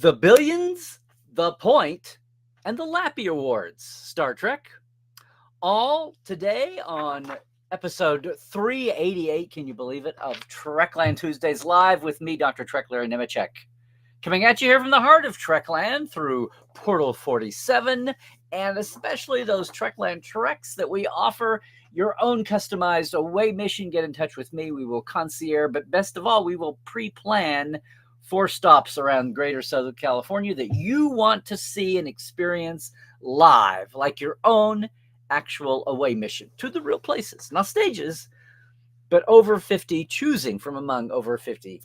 The Billions, The Point, and the LLAPy Awards, Star Trek. All today on episode 388, can you believe it, of Trekland Tuesdays Live with me, Dr. Trekler and Nemecek. Coming at you here from the heart of Trekland through Portal 47, and especially those Trekland treks that we offer your own customized away mission. Get in touch with me. We will concierge, but best of all, we will pre-plan 4 stops around greater Southern California that you want to see and experience live, like your own actual away mission to the real places, not stages, but over 50, choosing from among over 50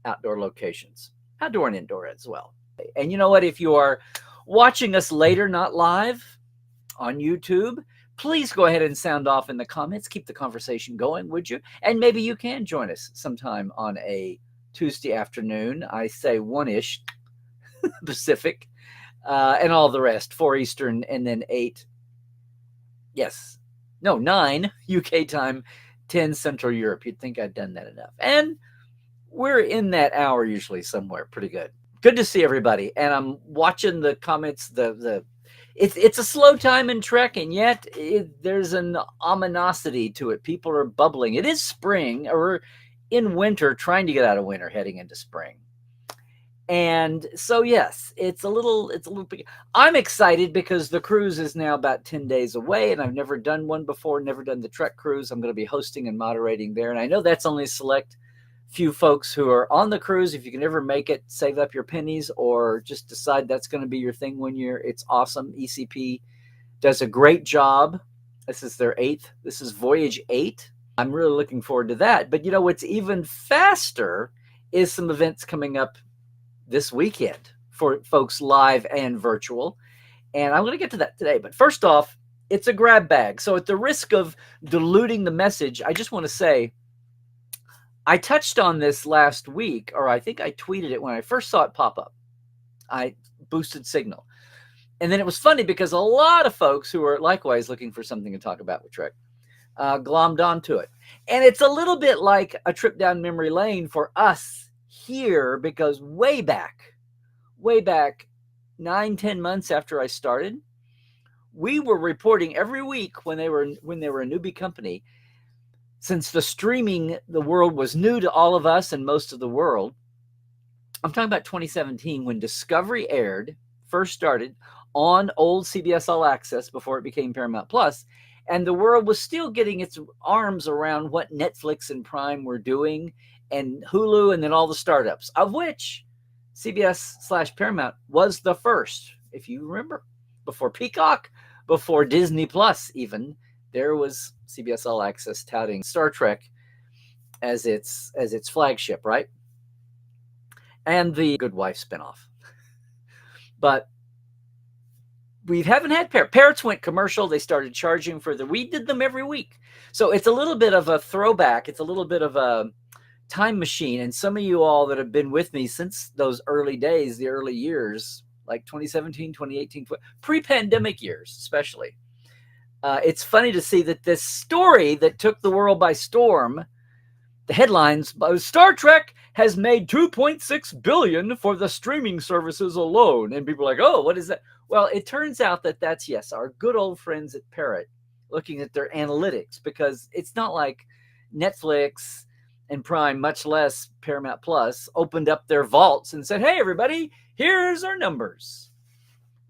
outdoor locations, outdoor and indoor as well. And you know what? If you are watching us later, not live on YouTube, please go ahead and sound off in the comments. Keep the conversation going, would you? And maybe you can join us sometime on a Tuesday afternoon. I say 1-ish Pacific, and all the rest, 4 Eastern, and then 9 UK time, 10 Central Europe. You'd think I'd done that enough. And we're in that hour usually somewhere. Pretty good. Good to see everybody. And I'm watching the comments. It's a slow time in Trek, and yet there's an ominosity to it. People are bubbling. It is spring, or in winter, trying to get out of winter, heading into spring. And so, yes, it's a little big. I'm excited because the cruise is now about 10 days away, and I've never done one before, never done the Trek cruise. I'm going to be hosting and moderating there. And I know that's only a select few folks who are on the cruise. If you can ever make it, save up your pennies or just decide that's going to be your thing one year. It's awesome. ECP does a great job. This is their 8th. This is Voyage 8. I'm really looking forward to that. But you know what's even faster is some events coming up this weekend for folks live and virtual. And I'm going to get to that today. But first off, it's a grab bag. So at the risk of diluting the message, I just want to say, I touched on this last week, or I think I tweeted it when I first saw it pop up. I boosted signal. And then it was funny because a lot of folks who are likewise looking for something to talk about with Trek glommed onto it. And it's a little bit like a trip down memory lane for us here, because way back 9-10 months after I started, we were reporting every week when they were a newbie company. Since the world was new to all of us and most of the world, I'm talking about 2017 when Discovery first started on old CBS All Access before it became Paramount Plus, and the world was still getting its arms around what Netflix and Prime were doing, and Hulu, and then all the startups, of which CBS/Paramount was the first. If you remember, before Peacock, before Disney Plus even, there was CBS All Access touting Star Trek as its flagship, right? And the Good Wife spinoff. But we haven't had Parrots went commercial. They started charging we did them every week. So it's a little bit of a throwback. It's a little bit of a time machine. And some of you all that have been with me since those early days, the early years, like 2017, 2018, pre-pandemic years especially, it's funny to see that this story that took the world by storm, the headlines, Star Trek has made $2.6 billion for the streaming services alone. And people are like, oh, what is that? Well, it turns out that's, yes, our good old friends at Parrot looking at their analytics, because it's not like Netflix and Prime, much less Paramount Plus, opened up their vaults and said, hey, everybody, here's our numbers.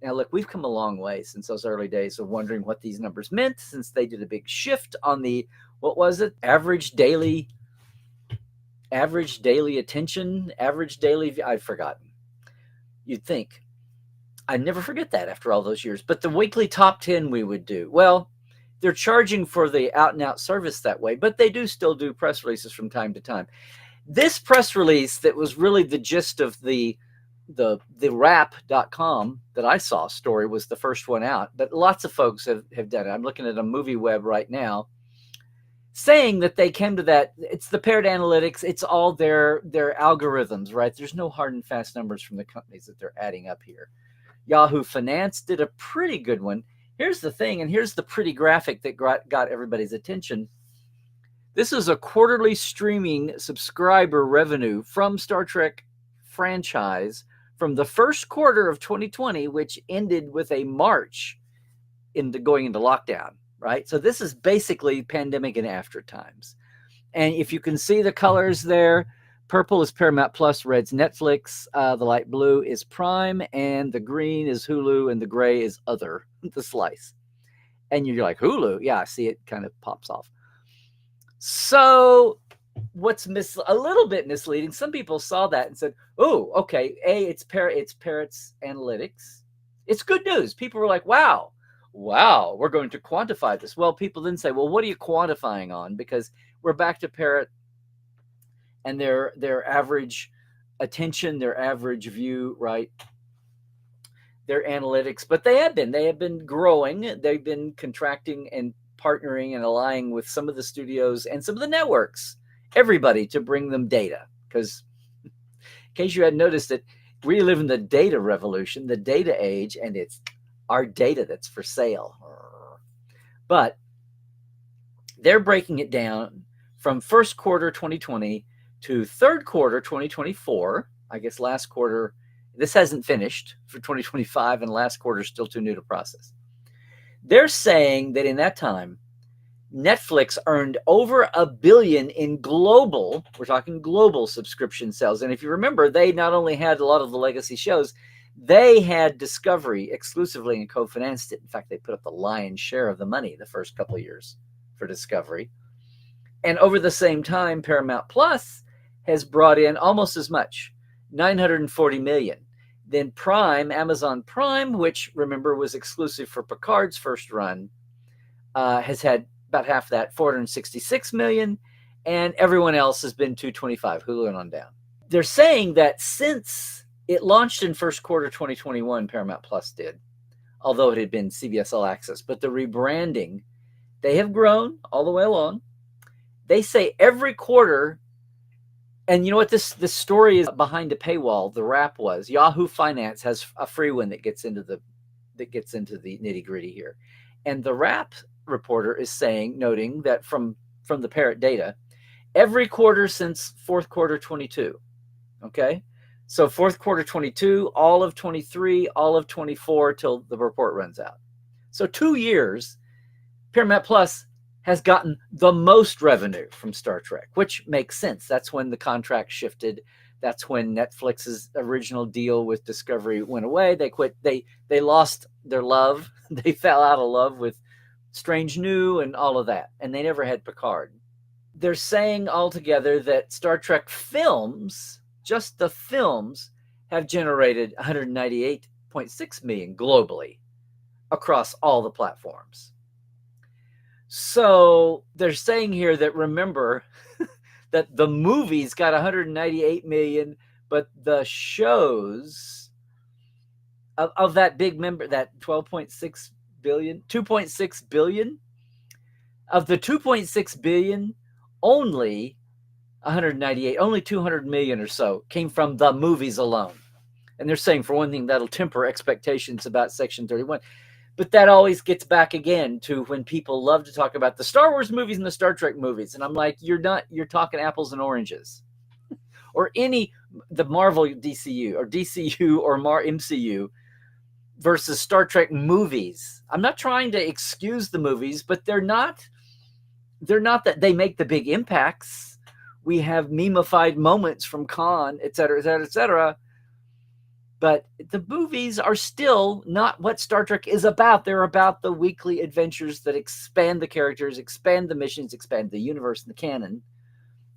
Now, look, we've come a long way since those early days of wondering what these numbers meant, since they did a big shift on the, what was it? Average daily attention, I've forgotten. You'd think. I'd never forget that after all those years. But the weekly top 10 we would do, well, they're charging for the out-and-out service that way, but they do still do press releases from time to time. This press release that was really the gist of the wrap.com that I saw story was the first one out, but lots of folks have done it. I'm looking at a movie web right now saying that they came to that. It's the paired analytics. It's all their algorithms, right? There's no hard and fast numbers from the companies that they're adding up here. Yahoo Finance did a pretty good one. Here's the thing, and here's the pretty graphic that got everybody's attention. This is a quarterly streaming subscriber revenue from Star Trek franchise from the first quarter of 2020, which ended with a March into going into lockdown, right? So this is basically pandemic and after times. And if you can see the colors there, purple is Paramount Plus, red's Netflix, the light blue is Prime, and the green is Hulu, and the gray is other, the slice. And you're like, Hulu? Yeah, I see it kind of pops off. So what's a little bit misleading, some people saw that and said, oh, okay, it's Parrot's analytics. It's good news. People were like, wow, we're going to quantify this. Well, people then say, well, what are you quantifying on? Because we're back to Parrot and their average attention, their average view, right? Their analytics, but they have been growing. They've been contracting and partnering and allying with some of the studios and some of the networks, everybody, to bring them data. Because in case you hadn't noticed it, we live in the data revolution, the data age, and it's our data that's for sale. But they're breaking it down from first quarter 2020 to third quarter 2024. I guess last quarter, this hasn't finished for 2025, and last quarter is still too new to process. They're saying that in that time, Netflix earned over $1 billion in global, we're talking global subscription sales. And if you remember, they not only had a lot of the legacy shows, they had Discovery exclusively and co-financed it. In fact, they put up the lion's share of the money the first couple of years for Discovery. And over the same time, Paramount Plus has brought in almost as much, $940 million. Then Prime, Amazon Prime, which remember was exclusive for Picard's first run, has had about half that, $466 million, and everyone else has been $225, Hulu and on down. They're saying that since it launched in first quarter 2021, Paramount Plus did, although it had been CBS All Access, but the rebranding, they have grown all the way along. They say every quarter. And you know what, this story is behind a paywall. The wrap was Yahoo Finance has a free one that gets into the nitty gritty here, and the wrap reporter is noting that from the Parrot data, every quarter since fourth quarter 22, okay, so fourth quarter 22, all of 23, all of 24 till the report runs out. So 2 years, Paramount Plus has gotten the most revenue from Star Trek, which makes sense. That's when the contract shifted. That's when Netflix's original deal with Discovery went away. They quit. They lost their love. They fell out of love with Strange New and all of that. And they never had Picard. They're saying altogether that Star Trek films, just the films, have generated $198.6 million globally across all the platforms. So they're saying here that, remember, that the movies got $198 million, but the shows of that big member, that 12.6 billion, 2.6 billion, of the 2.6 billion, only 200 million or so came from the movies alone. And they're saying, for one thing, that'll temper expectations about Section 31. But that always gets back again to when people love to talk about the Star Wars movies and the Star Trek movies. And I'm like, you're talking apples and oranges. Or the Marvel DCU or DCU or MCU versus Star Trek movies. I'm not trying to excuse the movies, but they're not that they make the big impacts. We have meme-ified moments from Khan, et cetera, et cetera, et cetera. But the movies are still not what Star Trek is about. They're about the weekly adventures that expand the characters, expand the missions, expand the universe and the canon.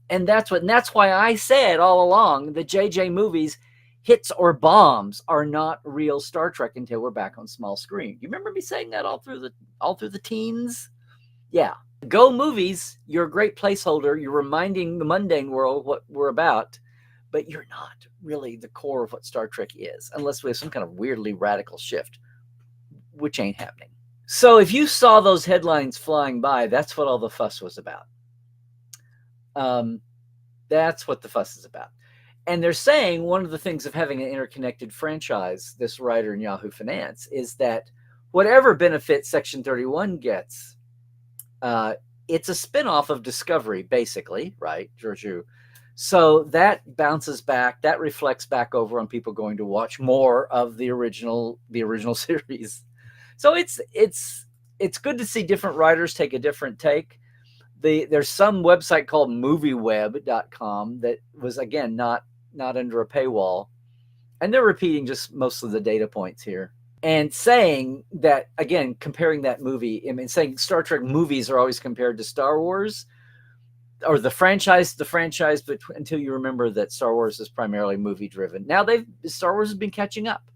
And that's why I said all along the JJ movies, hits or bombs, are not real Star Trek until we're back on small screen. You remember me saying that all through the teens? Yeah. Go movies, you're a great placeholder. You're reminding the mundane world what we're about. But you're not really the core of what Star Trek is, unless we have some kind of weirdly radical shift, which ain't happening. So if you saw those headlines flying by, that's what all the fuss was about. That's what the fuss is about. And they're saying one of the things of having an interconnected franchise, this writer in Yahoo Finance, is that whatever benefit Section 31 gets, it's a spinoff of Discovery, basically, right, Georgiou? So that bounces back, that reflects back over on people going to watch more of the original series. So it's good to see different writers take a different take. There's some website called movieweb.com that was, again, not under a paywall, and they're repeating just most of the data points here and saying that, again, comparing that movie, I mean, saying Star Trek movies are always compared to Star Wars or the franchise, but until you remember that Star Wars is primarily movie driven. Now Star Wars has been catching up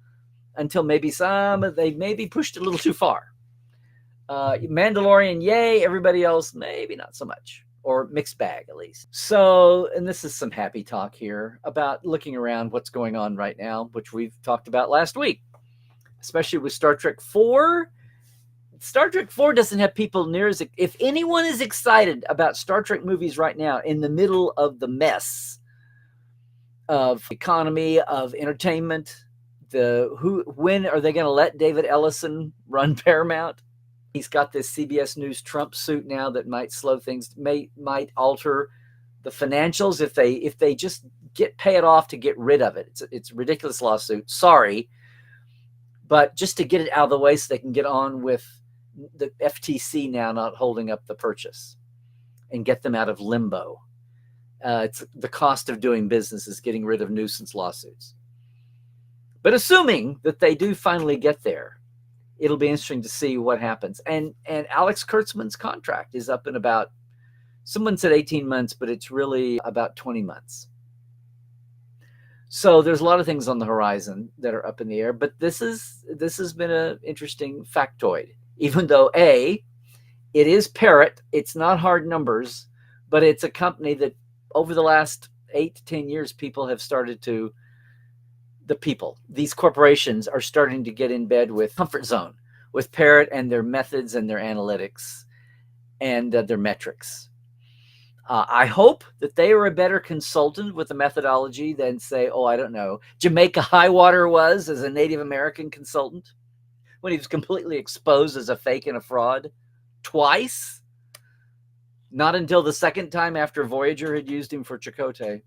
until maybe they maybe pushed a little too far. Mandalorian, yay. Everybody else, maybe not so much, or mixed bag at least. So, and this is some happy talk here about looking around what's going on right now, which we've talked about last week, especially with Star Trek 4. Star Trek 4 doesn't have people near as... If anyone is excited about Star Trek movies right now in the middle of the mess of economy, of entertainment, when are they going to let David Ellison run Paramount? He's got this CBS News Trump suit now that might slow things, might alter the financials if they just pay it off to get rid of it. It's a ridiculous lawsuit. Sorry, but just to get it out of the way so they can get on with the FTC now not holding up the purchase and get them out of limbo. It's the cost of doing business is getting rid of nuisance lawsuits. But assuming that they do finally get there, it'll be interesting to see what happens. And Alex Kurtzman's contract is up in about, someone said 18 months, but it's really about 20 months. So there's a lot of things on the horizon that are up in the air, but this has been an interesting factoid. Even though it is Parrot, it's not hard numbers, but it's a company that over the last 8 to 10 years, these corporations are starting to get in bed with comfort zone with Parrot and their methods and their analytics and their metrics. I hope that they are a better consultant with the methodology than, say, I don't know, Jamaica Highwater was as a Native American consultant when he was completely exposed as a fake and a fraud twice. Not until the second time after Voyager had used him for Chakotay.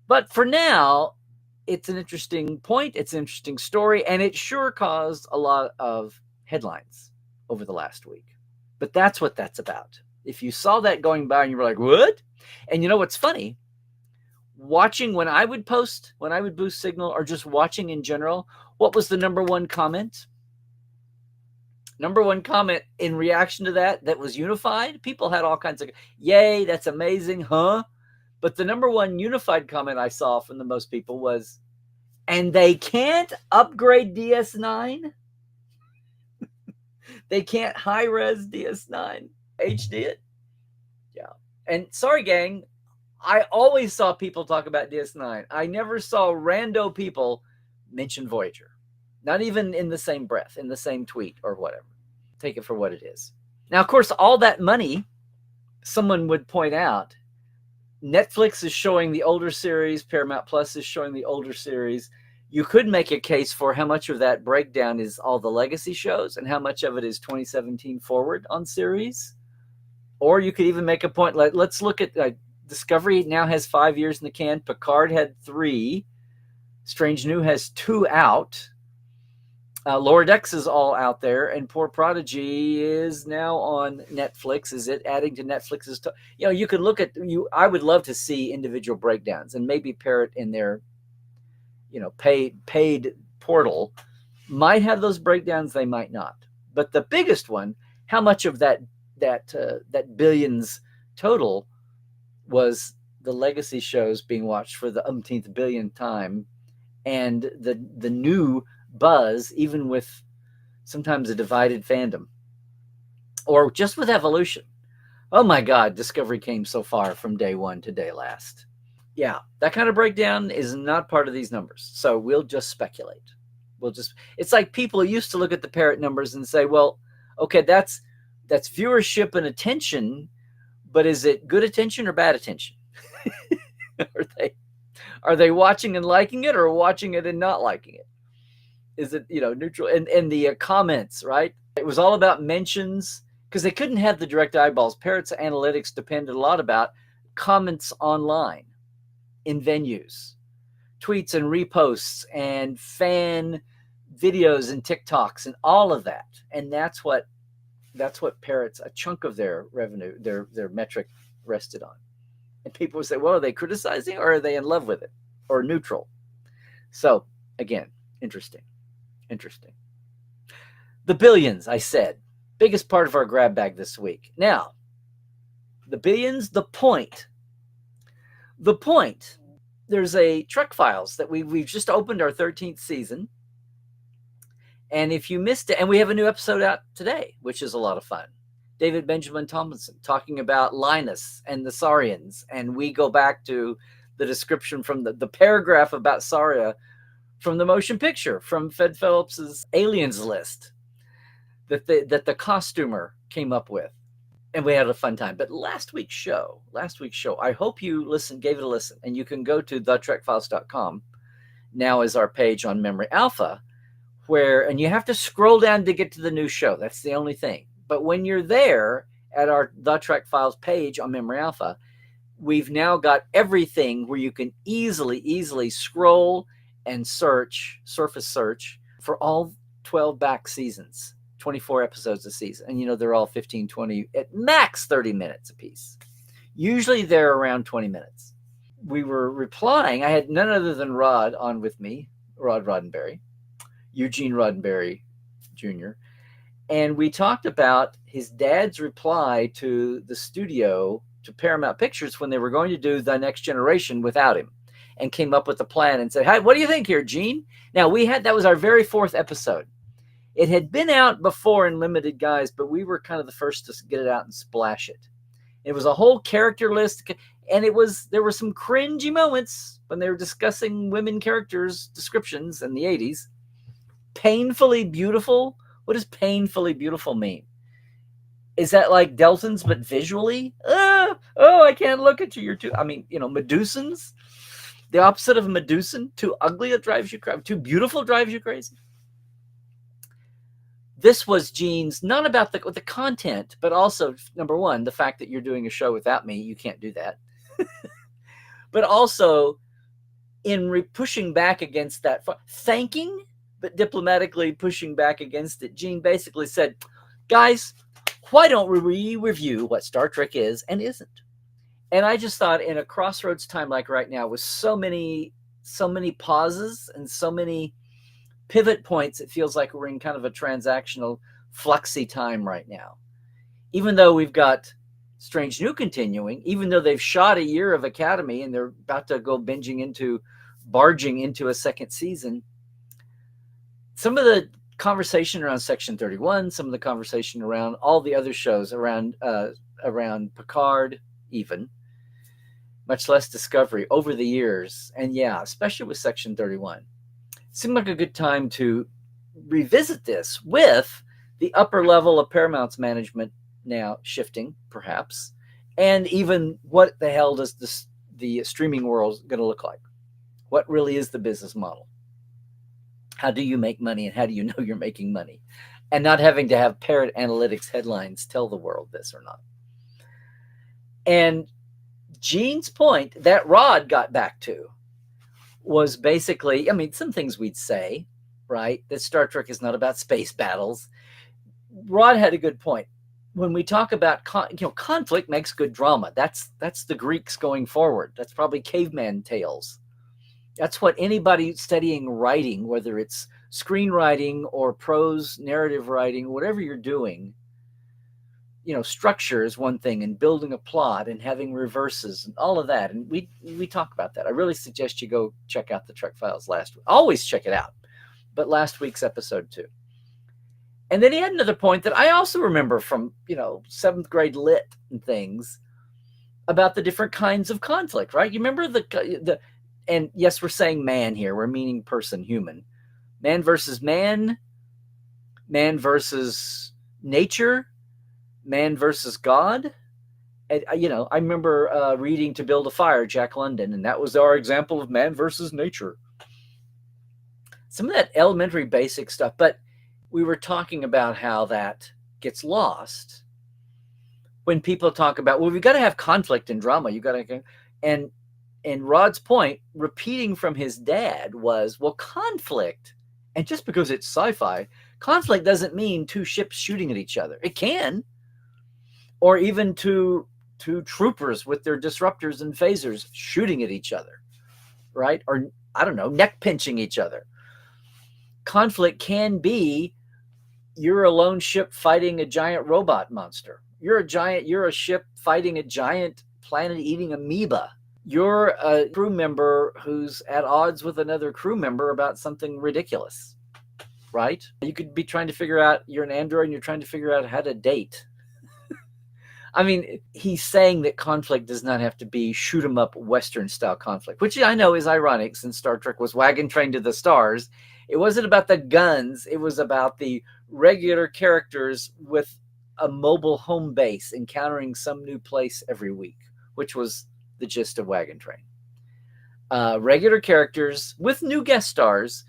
But for now, it's an interesting point. It's an interesting story, and it sure caused a lot of headlines over the last week. But that's what that's about. If you saw that going by and you were like, what? And you know what's funny? Watching when I would boost Signal or just watching in general, what was the number one comment? Number one comment in reaction to that was unified. People had all kinds of, yay, that's amazing, huh? But the number one unified comment I saw from the most people was, and they can't upgrade DS9? They can't high-res DS9? HD it? Yeah. And sorry, gang, I always saw people talk about DS9. I never saw rando people mention Voyager. Not even in the same breath, in the same tweet or whatever. Take it for what it is. Now, of course, all that money, someone would point out, Netflix is showing the older series, Paramount Plus is showing the older series. You could make a case for how much of that breakdown is all the legacy shows and how much of it is 2017 forward on series. Or you could even make a point, like, let's look at Discovery now has 5 years in the can. Picard had 3. Strange New has 2 out. Lower Decks is all out there, and Poor Prodigy is now on Netflix. Is it adding to Netflix's? You could look at I would love to see individual breakdowns, and maybe Parrot in their, paid portal might have those breakdowns. They might not. But the biggest one, how much of that billions total was the legacy shows being watched for the umpteenth billionth time, and the new buzz, even with sometimes a divided fandom, or just with evolution. Oh my God, Discovery came so far from day one to day last. Yeah, that kind of breakdown is not part of these numbers. So we'll just speculate. It's like people used to look at the Parrot numbers and say, well, okay, that's viewership and attention, but is it good attention or bad attention? Are they watching and liking it, or watching it and not liking it? Is it, neutral? And the comments, right? It was all about mentions because they couldn't have the direct eyeballs. Parrot's analytics depended a lot about comments online. in venues, tweets and reposts and fan videos and TikToks and all of that. And that's what Parrot's, a chunk of their revenue, their metric rested on. And people would say, well, are they criticizing or are they in love with it or neutral? So again, interesting. The billions, I said, biggest part of our grab bag this week. Now, the billions, the point. There's a Trek Files that we've just opened our 13th season. And if you missed it, and we have a new episode out today, which is a lot of fun. David Benjamin Tomlinson talking about Linus and the Saurians. And we go back to the description from the paragraph about Saria from the motion picture, from Fed Phillips's Aliens list that the costumer came up with. And we had a fun time. But last week's show, I hope you gave it a listen. And you can go to thetrekfiles.com. Now is our page on Memory Alpha, and you have to scroll down to get to the new show. That's the only thing. But when you're there at our The Trek Files page on Memory Alpha, we've now got everything where you can easily scroll and surface search for all 12 back seasons, 24 episodes a season. And, they're all 15, 20, at max 30 minutes a piece. Usually they're around 20 minutes. We were replying. I had none other than Rod on with me, Rod Roddenberry, Eugene Roddenberry Jr., and we talked about his dad's reply to the studio, to Paramount Pictures, when they were going to do The Next Generation without him, and came up with a plan and said, "Hi, what do you think here, Gene?" Now, that was our very 4th episode. It had been out before in limited guise, but we were kind of the first to get it out and splash it. It was a whole character list, and there were some cringy moments when they were discussing women characters' descriptions in the 80s. Painfully beautiful. What does painfully beautiful mean? Is that like Delton's, but visually? I can't look at you. You're too, Medusans. The opposite of Medusan. Too ugly, it drives you crazy. Too beautiful drives you crazy. This was Gene's, not about the content, but also, number one, the fact that you're doing a show without me. You can't do that. But also, in pushing back against that, thanking, but diplomatically pushing back against it, Gene basically said, guys, why don't we review what Star Trek is and isn't? And I just thought, in a crossroads time like right now, with so many pauses and so many pivot points, it feels like we're in kind of a transactional, fluxy time right now. Even though we've got Strange New continuing, even though they've shot a year of Academy and they're about to go barging into a second season, some of the conversation around Section 31, some of the conversation around all the other shows, around Picard even, much less Discovery over the years, and especially with Section 31, seemed like a good time to revisit this with the upper level of Paramount's management now shifting, perhaps, and even what the hell does the streaming world going to look like? What really is the business model? How do you make money, and how do you know you're making money? And not having to have Parrot Analytics headlines tell the world this or not. And Gene's point that Rod got back to was basically, some things we'd say, right? That Star Trek is not about space battles. Rod had a good point. When we talk about conflict makes good drama. That's the Greeks going forward. That's probably caveman tales. That's what anybody studying writing, whether it's screenwriting or prose narrative writing, whatever you're doing, structure is one thing, and building a plot and having reverses and all of that. And we talk about that. I really suggest you go check out the Trek Files last week. Always check it out. But last week's episode too. And then he had another point that I also remember from, 7th grade lit and things about the different kinds of conflict, right? You remember and yes, we're saying man here. We're meaning person, human. Man versus man versus nature, man versus God. And, I remember reading To Build a Fire, Jack London, and that was our example of man versus nature. Some of that elementary basic stuff, but we were talking about how that gets lost when people talk about, well, we've got to have conflict and drama. And And Rod's point, repeating from his dad, was, well, conflict, and just because it's sci-fi, conflict doesn't mean two ships shooting at each other. It can, or even two troopers with their disruptors and phasers shooting at each other, right? Or, I don't know, neck pinching each other. Conflict can be, you're a lone ship fighting a giant robot monster. You're a ship fighting a giant planet-eating amoeba. You're a crew member who's at odds with another crew member about something ridiculous, right? You could be trying to figure out, you're an android and you're trying to figure out how to date. I mean, he's saying that conflict does not have to be shoot 'em up Western style conflict, which I know is ironic since Star Trek was Wagon Train to the Stars. It wasn't about the guns. It was about the regular characters with a mobile home base encountering some new place every week, which was the gist of Wagon Train. Regular characters with new guest stars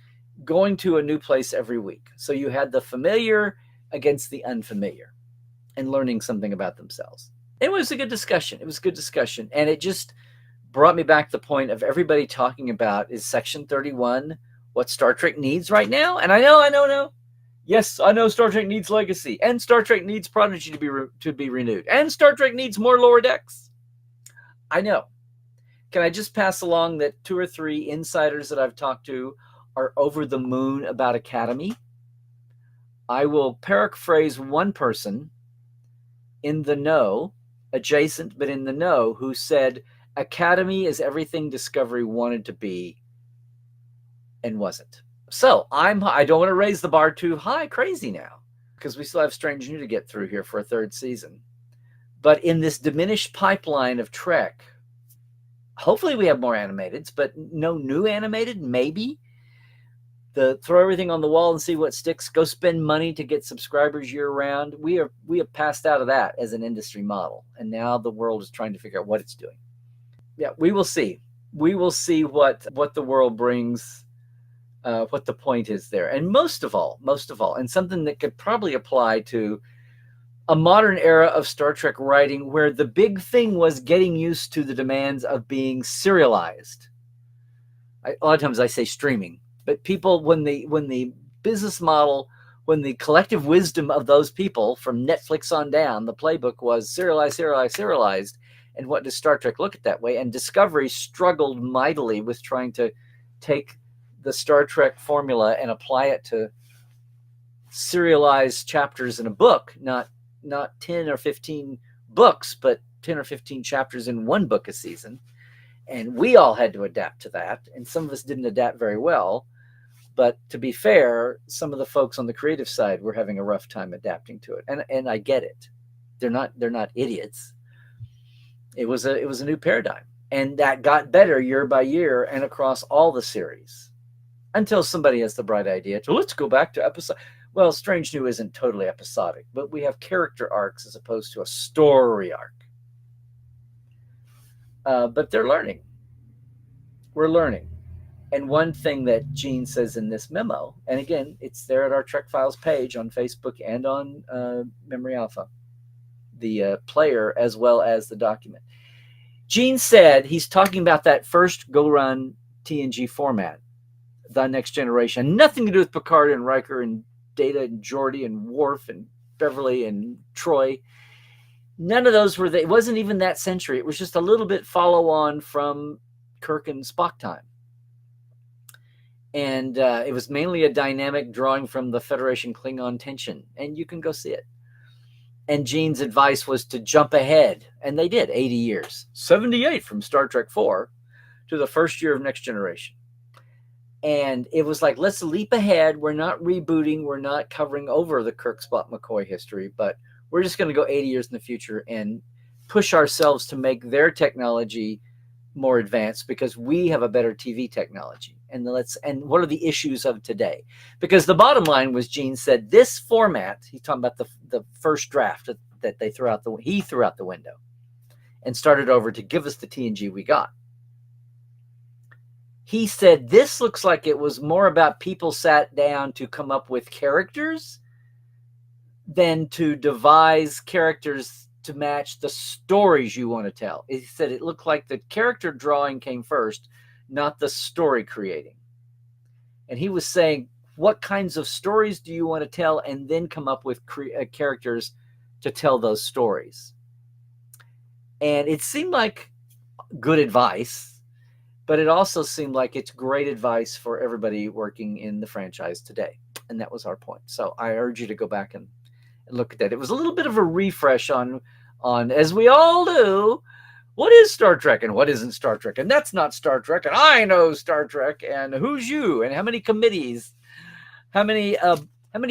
going to a new place every week. So you had the familiar against the unfamiliar and learning something about themselves. It was a good discussion. It was a good discussion. And it just brought me back to the point of everybody talking about, is Section 31 what Star Trek needs right now? And I know. Yes, I know Star Trek needs Legacy, and Star Trek needs Prodigy to be renewed, and Star Trek needs more Lower Decks. I know. Can I just pass along that 2 or 3 insiders that I've talked to are over the moon about Academy? I will paraphrase one person in the know, adjacent but in the know, who said Academy is everything Discovery wanted to be and wasn't. So I don't want to raise the bar too high crazy now, because we still have Strange New to get through here for a 3rd season. But in this diminished pipeline of Trek, hopefully we have more animateds, but no new animated, maybe. Throw everything on the wall and see what sticks. Go spend money to get subscribers year round. We have passed out of that as an industry model, and now the world is trying to figure out what it's doing. Yeah, we will see. We will see what the world brings, what the point is there. And most of all, and something that could probably apply to a modern era of Star Trek writing, where the big thing was getting used to the demands of being serialized. A lot of times I say streaming, but people, when the business model, when the collective wisdom of those people from Netflix on down, the playbook was serialized. And what does Star Trek look at that way? And Discovery struggled mightily with trying to take the Star Trek formula and apply it to serialized chapters in a book, not 10 or 15 books, but 10 or 15 chapters in one book a season. And we all had to adapt to that. And some of us didn't adapt very well. But to be fair, some of the folks on the creative side were having a rough time adapting to it. And I get it. They're not idiots. It was a new paradigm. And that got better year by year and across all the series, until somebody has the bright idea to, let's go back to episode. Well, Strange New isn't totally episodic, but we have character arcs as opposed to a story arc. But they're learning. We're learning. And one thing that Gene says in this memo, and again, it's there at our Trek Files page on Facebook and on Memory Alpha, the player as well as the document. Gene said he's talking about that first go-run TNG format, The Next Generation. Nothing to do with Picard and Riker and Data and Geordi and Worf and Beverly and Troy. None of those were it wasn't even that century. It was just a little bit follow on from Kirk and Spock time. And it was mainly a dynamic drawing from the Federation Klingon tension. And you can go see it. And Gene's advice was to jump ahead. And they did, 80 years. 78 from Star Trek 4 to the first year of Next Generation. And it was like, let's leap ahead. We're not rebooting. We're not covering over the Kirk, Spock, McCoy history. But we're just going to go 80 years in the future and push ourselves to make their technology more advanced, because we have a better TV technology. And what are the issues of today? Because the bottom line was, Gene said, this format, he's talking about the first draft that he threw out the window and started over to give us the TNG we got. He said, this looks like it was more about people sat down to come up with characters than to devise characters to match the stories you want to tell. He said it looked like the character drawing came first, not the story creating. And he was saying, what kinds of stories do you want to tell, and then come up with characters to tell those stories. And it seemed like good advice, but it also seemed like it's great advice for everybody working in the franchise today. And that was our point. So I urge you to go back and look at that. It was a little bit of a refresh on, as we all do, what is Star Trek and what isn't Star Trek, and that's not Star Trek, and I know Star Trek, and who's you, and how many committees, how many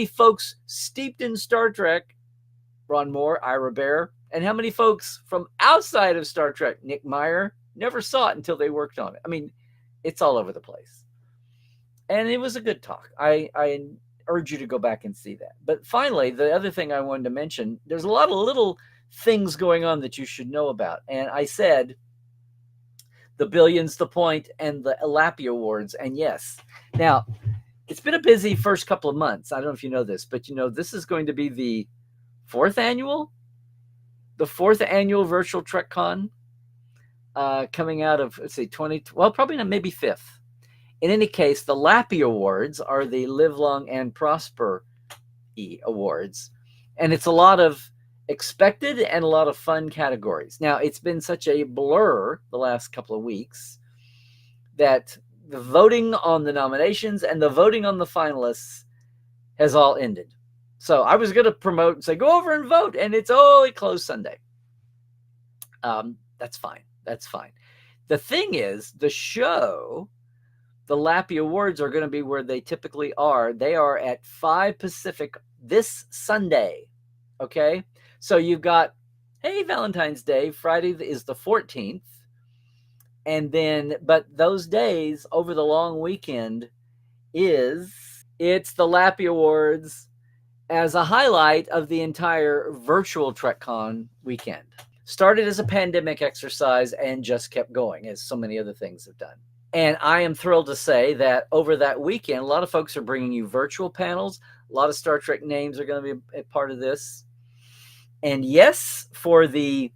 folks steeped in Star Trek, Ron Moore, Ira Bear, and how many folks from outside of Star Trek, Nick Meyer, never saw it until they worked on it. I mean, it's all over the place. And it was a good talk. I urge you to go back and see that. But finally, the other thing I wanted to mention, there's a lot of little things going on that you should know about. And I said the Billions, the Point, and the LLAPy Awards. And yes, now it's been a busy first couple of months. I don't know if you know this, but this is going to be the fourth annual virtual TrekCon coming out of, let's see, probably not, maybe fifth. In any case, the LLAPy Awards are the Live Long and Prosper Awards. And it's a lot of expected and a lot of fun categories. Now, it's been such a blur the last couple of weeks that the voting on the nominations and the voting on the finalists has all ended. So I was going to promote and say, go over and vote. And it closed Sunday. That's fine. That's fine. The thing is, the show, the LLAPy Awards, are going to be where they typically are. They are at 5 Pacific this Sunday. Okay? So you've got, hey, Valentine's Day. Friday is the 14th. And then, but those days over the long weekend it's the LLAPy Awards as a highlight of the entire virtual TrekCon weekend. Started as a pandemic exercise and just kept going, as so many other things have done. And I am thrilled to say that over that weekend, a lot of folks are bringing you virtual panels. A lot of Star Trek names are going to be a part of this. And yes, for the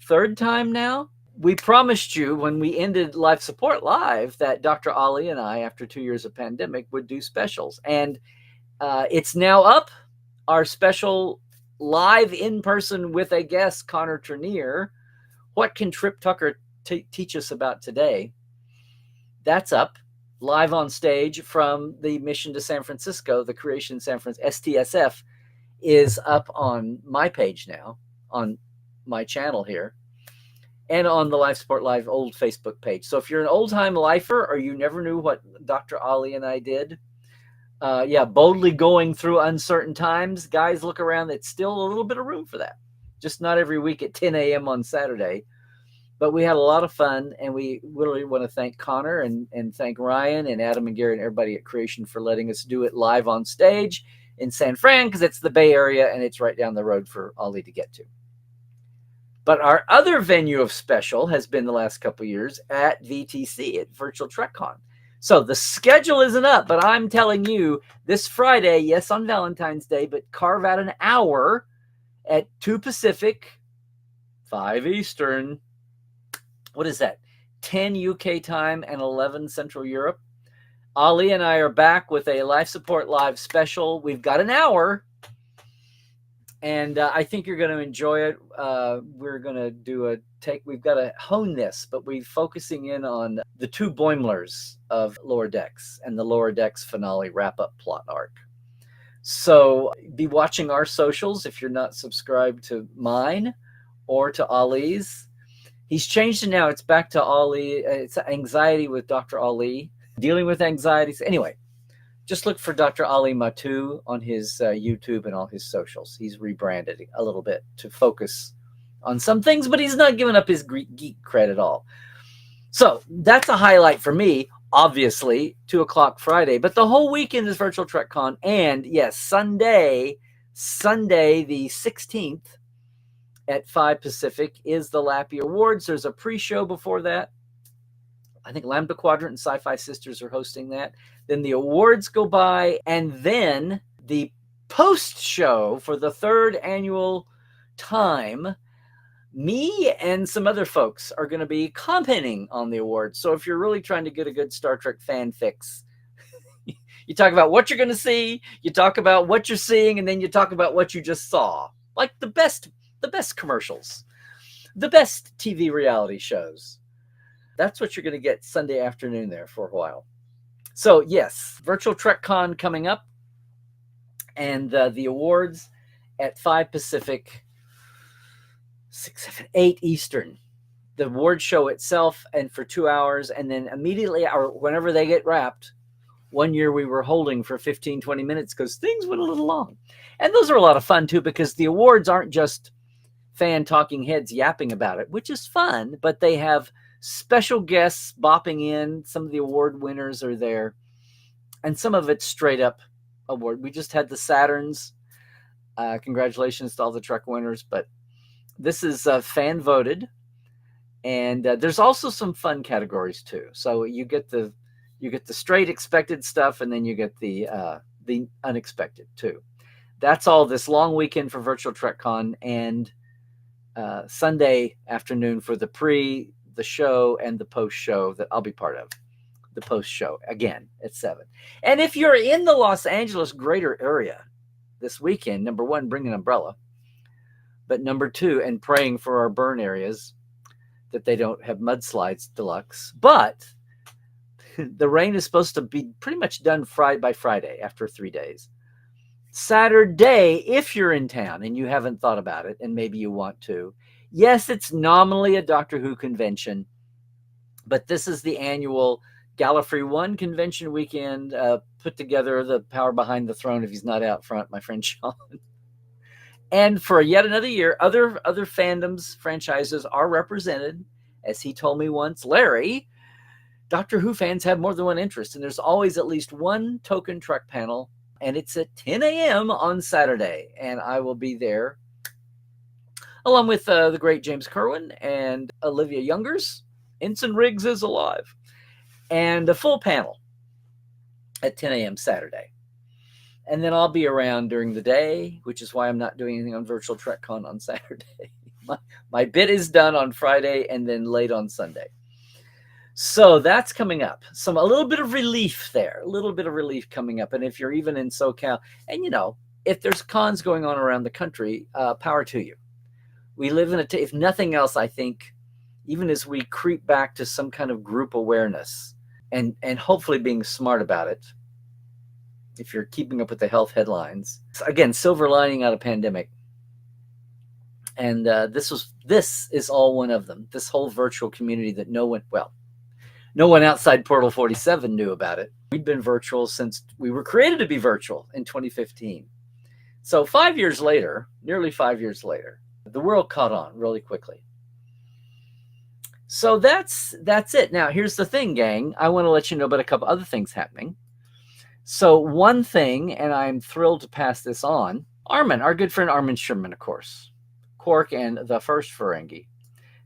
third time now, we promised you when we ended Life Support Live that Dr. Ali and I, after 2 years of pandemic, would do specials. And it's now up. Our special live in person with a guest, Connor Trenier. What can Trip Tucker teach us about today? That's up live on stage from the mission to San Francisco. The Creation San Francisco, STSF, is up on my page now, on my channel here, and on the Life Support Live old Facebook page. So if you're an old-time lifer or you never knew what Dr. Ali and I did, boldly going through uncertain times, guys, look around. It's still a little bit of room for that. Just not every week at 10 a.m. on Saturday. But we had a lot of fun, and we really want to thank Connor and thank Ryan and Adam and Gary and everybody at Creation for letting us do it live on stage in San Fran, because it's the Bay Area and it's right down the road for Ollie to get to. But our other venue of special has been the last couple of years at VTC, at Virtual TrekCon. So the schedule isn't up, but I'm telling you, this Friday, yes, on Valentine's Day, but carve out an hour at 2 Pacific, 5 Eastern. What is that? 10 UK time and 11 Central Europe. Ali and I are back with a Life Support Live special. We've got an hour, and I think you're going to enjoy it. We're going to do we've got to hone this, but we're focusing in on the 2 Boimlers of Lower Decks and the Lower Decks finale wrap-up plot arc. So be watching our socials if you're not subscribed to mine or to Ali's. He's changed it now. It's back to Ali. It's Anxiety with Dr. Ali. Dealing with anxieties. Anyway, just look for Dr. Ali Matu on his YouTube and all his socials. He's rebranded a little bit to focus on some things, but he's not giving up his geek cred at all. So that's a highlight for me, obviously, 2 o'clock Friday. But the whole weekend is Virtual TrekCon. And yes, Sunday the 16th at 5 Pacific is the LLAPy Awards. There's a pre-show before that. I think Lambda Quadrant and Sci-Fi Sisters are hosting that. Then the awards go by, and then the post-show for the 3rd annual time, me and some other folks are going to be commenting on the awards. So if you're really trying to get a good Star Trek fan fix, you talk about what you're going to see, you talk about what you're seeing, and then you talk about what you just saw. Like the best commercials, the best TV reality shows. That's what you're going to get Sunday afternoon there for a while. So yes, Virtual TrekCon coming up, and the awards at 5 Pacific, 6, 7, 8 Eastern. The award show itself, and for 2 hours, and then immediately, or whenever they get wrapped. One year we were holding for 15, 20 minutes because things went a little long. And those are a lot of fun too, because the awards aren't just fan talking heads yapping about it, which is fun, but they have special guests bopping in. Some of the award winners are there, and some of it's straight up award. We just had the Saturns. Congratulations to all the Trek winners, but this is fan voted, and there's also some fun categories too. So you get the straight expected stuff, and then you get the unexpected too. That's all this long weekend for Virtual TrekCon, and Sunday afternoon for the show, and the post show that I'll be part of. The post show again at 7. And if you're in the Los Angeles greater area this weekend, number 1, bring an umbrella. But number 2, and praying for our burn areas that they don't have mudslides deluxe. But the rain is supposed to be pretty much done by Friday after 3 days. Saturday, if you're in town and you haven't thought about it, and maybe you want to, yes, it's nominally a Doctor Who convention, but this is the annual Gallifrey 1 convention weekend, put together the power behind the throne if he's not out front, my friend Sean. And for yet another year, other fandoms, franchises are represented. As he told me once, Larry, Doctor Who fans have more than one interest, and there's always at least one token Trek panel, and it's at 10 a.m. on Saturday, and I will be there along with the great James Kerwin and Olivia Youngers. Ensign Riggs is alive, and a full panel at 10 a.m. Saturday. And then I'll be around during the day, which is why I'm not doing anything on Virtual TrekCon on Saturday. My bit is done on Friday and then late on Sunday. So that's coming up. A little bit of relief there, a little bit of relief coming up. And if you're even in SoCal, and if there's cons going on around the country, power to you. We live in if nothing else, I think, even as we creep back to some kind of group awareness and hopefully being smart about it, if you're keeping up with the health headlines, again, silver lining out of pandemic. And this is all one of them. This whole virtual community that no one outside Portal 47 knew about it. We'd been virtual since we were created to be virtual in 2015. So 5 years later, nearly 5 years later, the world caught on really quickly. So that's it. Now, here's the thing, gang. I want to let you know about a couple other things happening. So one thing, and I'm thrilled to pass this on, Armin, our good friend Armin Sherman, of course, Quark and the first Ferengi.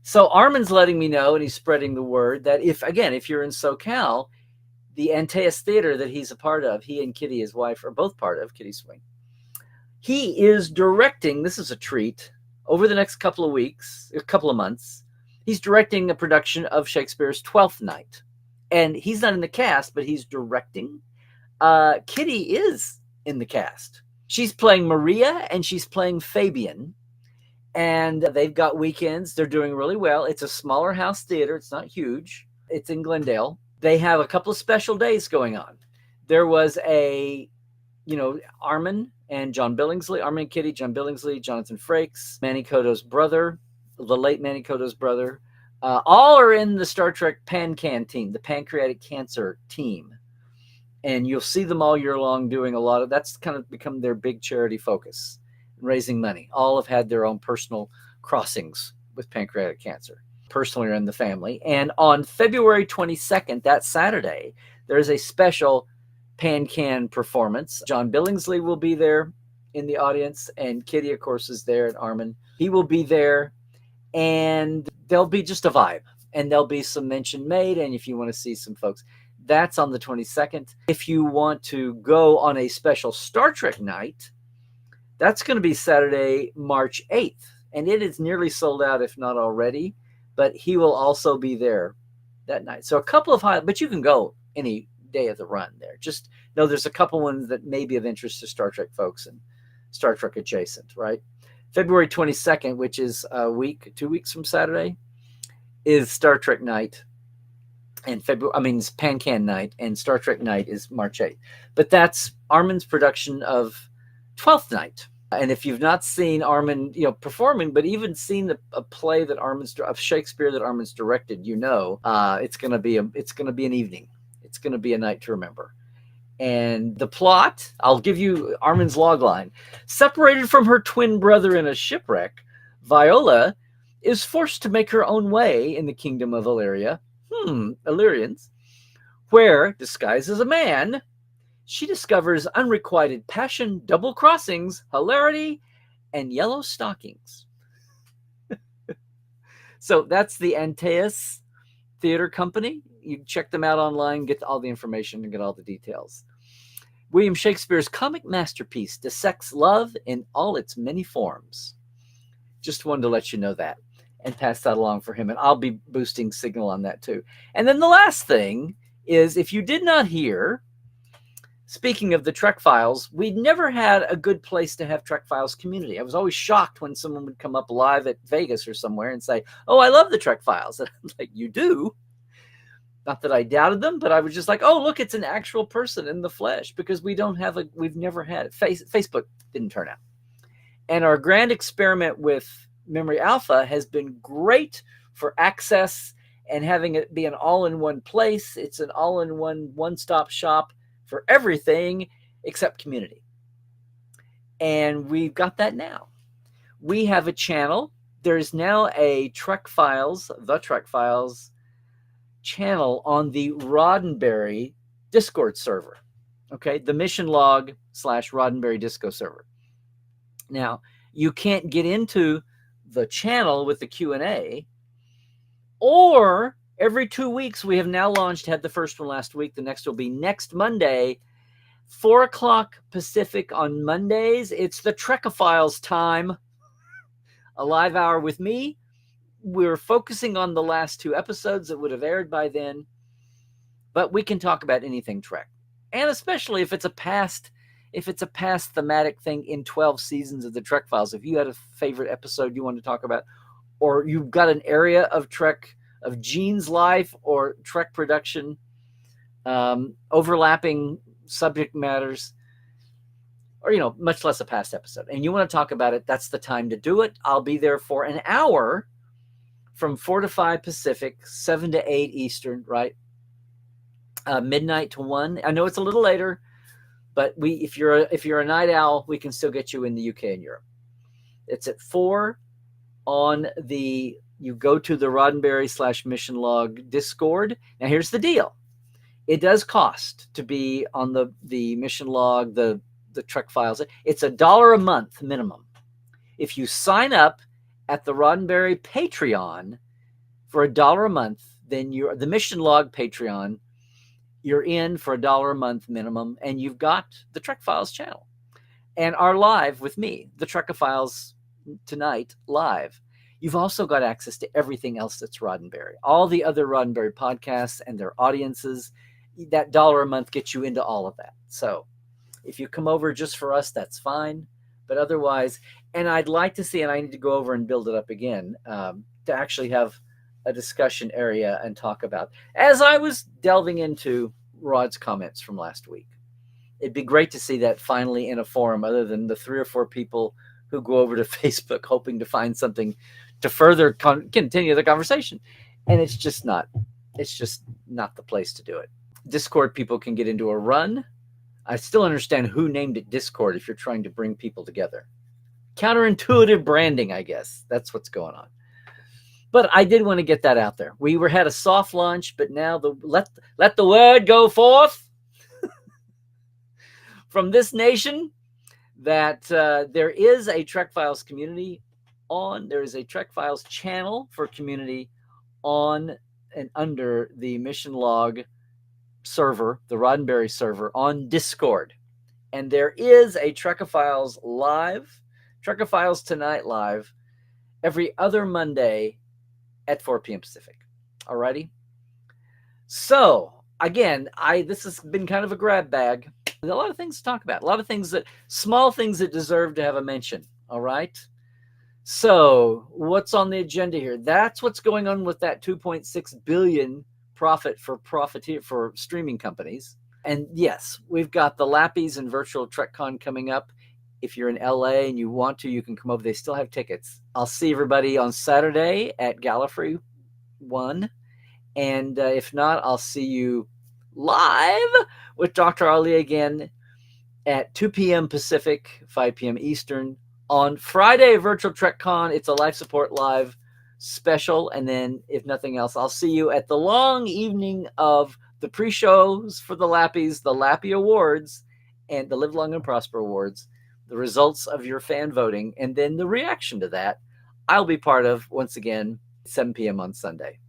So Armin's letting me know, and he's spreading the word, that if you're in SoCal, the Antaeus Theater that he's a part of, he and Kitty, his wife, are both part of, Kitty Swing. He is directing, this is a treat, over the next couple of months, he's directing a production of Shakespeare's Twelfth Night. And he's not in the cast, but he's directing. Kitty is in the cast. She's playing Maria, and she's playing Fabian. And they've got weekends. They're doing really well. It's a smaller house theater. It's not huge. It's in Glendale. They have a couple of special days going on. There was Armin and John Billingsley, Armin and Kitty, John Billingsley, Jonathan Frakes, Manny Cotto's brother, the late Manny Cotto's brother. All are in the Star Trek PanCan team, the pancreatic cancer team. And you'll see them all year long doing a lot of, that's kind of become their big charity focus, raising money. All have had their own personal crossings with pancreatic cancer, personally or in the family. And on February 22nd, that Saturday, there's a special PanCan performance. John Billingsley will be there in the audience, and Kitty, of course, is there, and Armin. He will be there, and there'll be just a vibe, and there'll be some mention made, and if you want to see some folks, that's on the 22nd. If you want to go on a special Star Trek night, that's going to be Saturday, March 8th and it is nearly sold out, if not already. But he will also be there that night. So a couple of but you can go any day of the run there. Just know there's a couple ones that may be of interest to Star Trek folks and Star Trek adjacent, right? February 22nd, which is a week, 2 weeks from Saturday, is Star Trek night. And it's PanCan night, and Star Trek night is March 8th. But that's Armin's production of Twelfth Night. And if you've not seen Armin, performing, but even seen a play that of Shakespeare that Armin's directed, it's gonna be an evening. It's gonna be a night to remember. And the plot, I'll give you Armin's logline. Separated from her twin brother in a shipwreck, Viola is forced to make her own way in the kingdom of Illyrians, where, disguised as a man, she discovers unrequited passion, double crossings, hilarity, and yellow stockings. So that's the Antaeus Theater Company. You can check them out online, get all the information, and get all the details. William Shakespeare's comic masterpiece dissects love in all its many forms. Just wanted to let you know that and pass that along for him. And I'll be boosting Signal on that too. And then the last thing is, if you did not hear, speaking of the Trek Files, we'd never had a good place to have Trek Files community. I was always shocked when someone would come up live at Vegas or somewhere and say, "Oh, I love the Trek Files." And I'm like, "You do?" Not that I doubted them, but I was just like, "Oh, look, it's an actual person in the flesh," because we've never had it. Facebook didn't turn out. And our grand experiment with Memory Alpha has been great for access and having it be an all-in-one place. It's an all-in-one, one-stop shop for everything except community. And we've got that now. We have a channel. There's now a the Trek Files channel on the Roddenberry Discord server. Okay, the mission log / Roddenberry Disco server. Now, you can't get into the channel with the Q&A, or every 2 weeks we have now had the first one last week. The next will be next Monday, 4 o'clock Pacific on Mondays. It's the Trekophiles time, a live hour with me. We're focusing on the last 2 episodes that would have aired by then, but we can talk about anything Trek, and especially if it's a past thematic thing in 12 seasons of the Trek Files. If you had a favorite episode you want to talk about, or you've got an area of Trek, of Gene's life or Trek production, overlapping subject matters, or, much less a past episode, and you want to talk about it, that's the time to do it. I'll be there for an hour from 4 to 5 Pacific, 7 to 8 Eastern, right? Midnight to 1. I know it's a little later, but if you're a night owl, we can still get you in the UK and Europe. It's at 4 you go to the Roddenberry / Mission Log Discord. Now here's the deal. It does cost to be on the Mission Log, the Trek Files. It's $1 a month minimum. If you sign up at the Roddenberry Patreon for $1 a month, then the Mission Log Patreon, you're in for $1 a month minimum, and you've got the Trek Files channel and our live with me, the Trekophiles tonight live. You've also got access to everything else that's Roddenberry, all the other Roddenberry podcasts and their audiences. That $1 a month gets you into all of that. So if you come over just for us, that's fine. But otherwise, and I'd like to see, and I need to go over and build it up again, to actually have a discussion area and talk about, as I was delving into Rod's comments from last week. It'd be great to see that finally in a forum other than the 3 or 4 people who go over to Facebook hoping to find something to further continue the conversation. And it's just not the place to do it. Discord people can get into a run. I still understand who named it Discord if you're trying to bring people together. Counterintuitive branding, I guess. That's what's going on. But I did want to get that out there. We had a soft launch, but now let the word go forth from this nation that there is a Trek Files community on. There is a Trek Files channel for community on and under the Mission Log server, the Roddenberry server on Discord. And there is a Trekophiles live, Trekophiles Tonight live, every other Monday at 4 p.m. Pacific. Alrighty? So, again, this has been kind of a grab bag. There's a lot of things to talk about. A lot of things small things that deserve to have a mention. All right? So, what's on the agenda here? That's what's going on with that 2.6 billion profit for streaming companies. And yes, we've got the LLAPys and virtual Trekland coming up. If you're in LA and you want to, you can come over. They still have tickets. I'll see everybody on Saturday at Gallifrey 1. And if not, I'll see you live with Dr. Ali again at 2 p.m. Pacific, 5 p.m. Eastern. On Friday, Virtual TrekCon, it's a life support live special. And then, if nothing else, I'll see you at the long evening of the pre-shows for the LLAPys, the LLAPy Awards, and the Live Long and Prosper Awards, the results of your fan voting, and then the reaction to that, I'll be part of, once again, 7 p.m. on Sunday.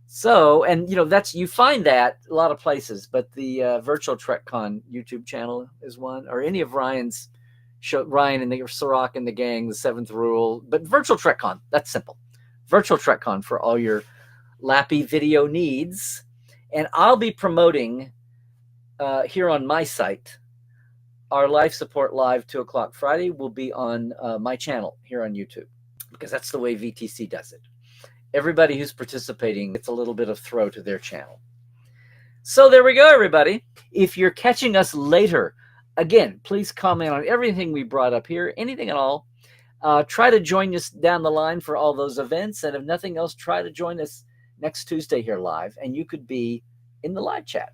So, and you find that a lot of places, but the Virtual TrekCon YouTube channel is one, or any of Ryan's show, Ryan and the Sirach and the gang, the Seventh Rule, but Virtual TrekCon, that's simple. Virtual TrekCon for all your LLAPy video needs. And I'll be promoting here on my site, our life support live 2 o'clock Friday will be on my channel here on YouTube, because that's the way VTC does it. Everybody who's participating gets a little bit of throw to their channel. So there we go, everybody. If you're catching us later, again, please comment on everything we brought up here, anything at all. Try to join us down the line for all those events. And if nothing else, try to join us next Tuesday here live, and you could be in the live chat.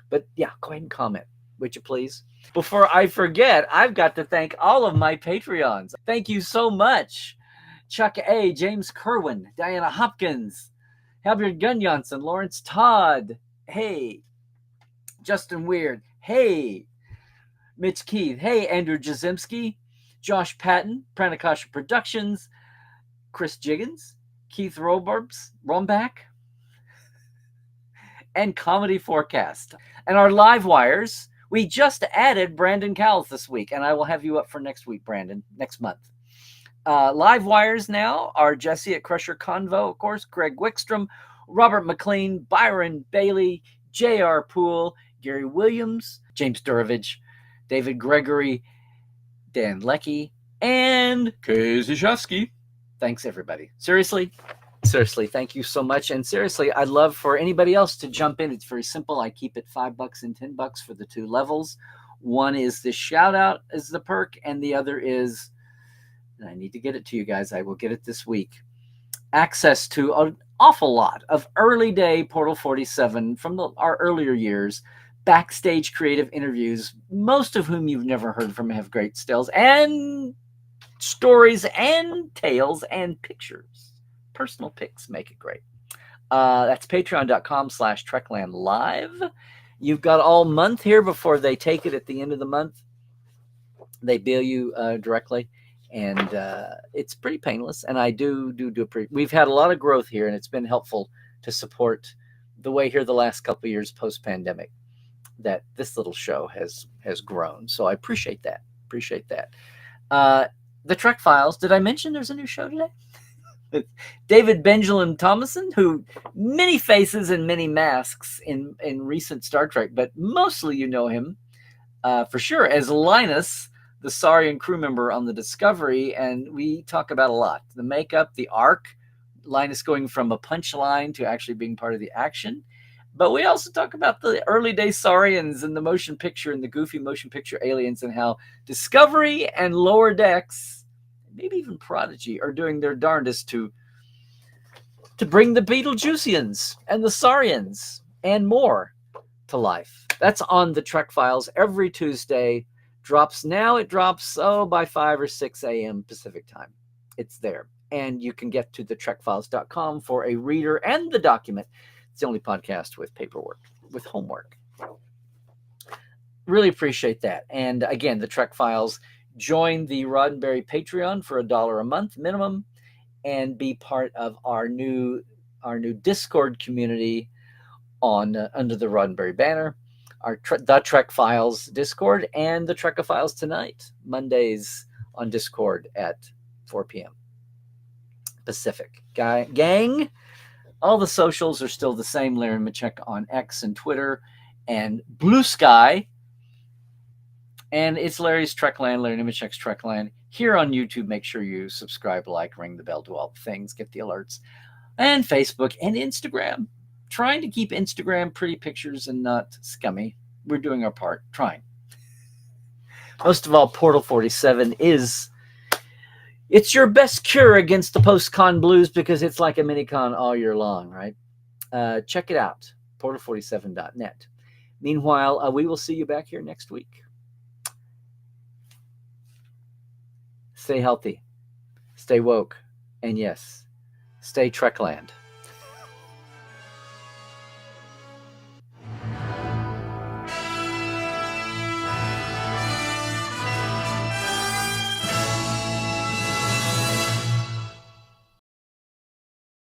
But yeah, go ahead and comment, would you please? Before I forget, I've got to thank all of my Patreons. Thank you so much. Chuck A., James Kerwin, Diana Hopkins, Halbert Gunnjonson, Lawrence Todd, hey, Justin Weird, hey, Mitch Keith, hey, Andrew Jazimski, Josh Patton, Pranikasha Productions, Chris Jiggins, Keith Rombach, and Comedy Forecast. And our live wires, we just added Brandon Cowles this week, and I will have you up for next week, Brandon, next month. Live wires now are Jesse at Crusher Convo, of course, Greg Wickstrom, Robert McLean, Byron Bailey, J.R. Poole, Gary Williams, James Durovich, David Gregory, Dan Leckie, and Casey Shofsky. Thanks, everybody. Seriously, thank you so much. And seriously, I'd love for anybody else to jump in. It's very simple. I keep it $5 and $10 for the 2 levels. One is the shout out as the perk, and the other is, and I need to get it to you guys, I will get it this week, access to an awful lot of early day Portal 47 from our earlier years, backstage creative interviews, most of whom you've never heard from, have great stills and stories and tales and pictures. Personal pics make it great. That's patreon.com/TreklandLive. You've got all month here before they take it at the end of the month. They bill you directly, and it's pretty painless. And I do we've had a lot of growth here, and it's been helpful to support the way here the last couple of years post-pandemic that this little show has grown. So I appreciate that. The Trek Files, did I mention there's a new show today? David Benjamin Thomason, who many faces and many masks in recent Star Trek, but mostly you know him for sure as Linus, the Saurian crew member on the Discovery, and we talk about a lot. The makeup, the arc, Linus going from a punchline to actually being part of the action. But we also talk about the early day Saurians and the motion picture and the goofy motion picture aliens, and how Discovery and Lower Decks, maybe even Prodigy, are doing their darndest to bring the Beetlejuicians and the Saurians and more to life. That's on the Trek Files every Tuesday. It drops by 5 or 6 a.m. Pacific time. It's there. And you can get to the trekfiles.com for a reader and the document. It's the only podcast with paperwork, with homework. Really appreciate that. And again, the Trek Files, join the Roddenberry Patreon for $1 a month minimum, and be part of our new Discord community on under the Roddenberry banner. The Trek Files Discord and the Trekophiles Tonight, Mondays on Discord at 4 p.m. Pacific. Gang, all the socials are still the same. Larry Nemecek on X and Twitter and Blue Sky. And it's Larry's Trekland, Larry Nemecek's Trekland. Here on YouTube, make sure you subscribe, like, ring the bell, do all the things, get the alerts. And Facebook and Instagram. Trying to keep Instagram pretty pictures and not scummy. We're doing our part, trying. Most of all, Portal 47 it's your best cure against the post-con blues because it's like a mini-con all year long, right? Check it out, portal47.net. Meanwhile, we will see you back here next week. Stay healthy, stay woke, and yes, stay Trekland.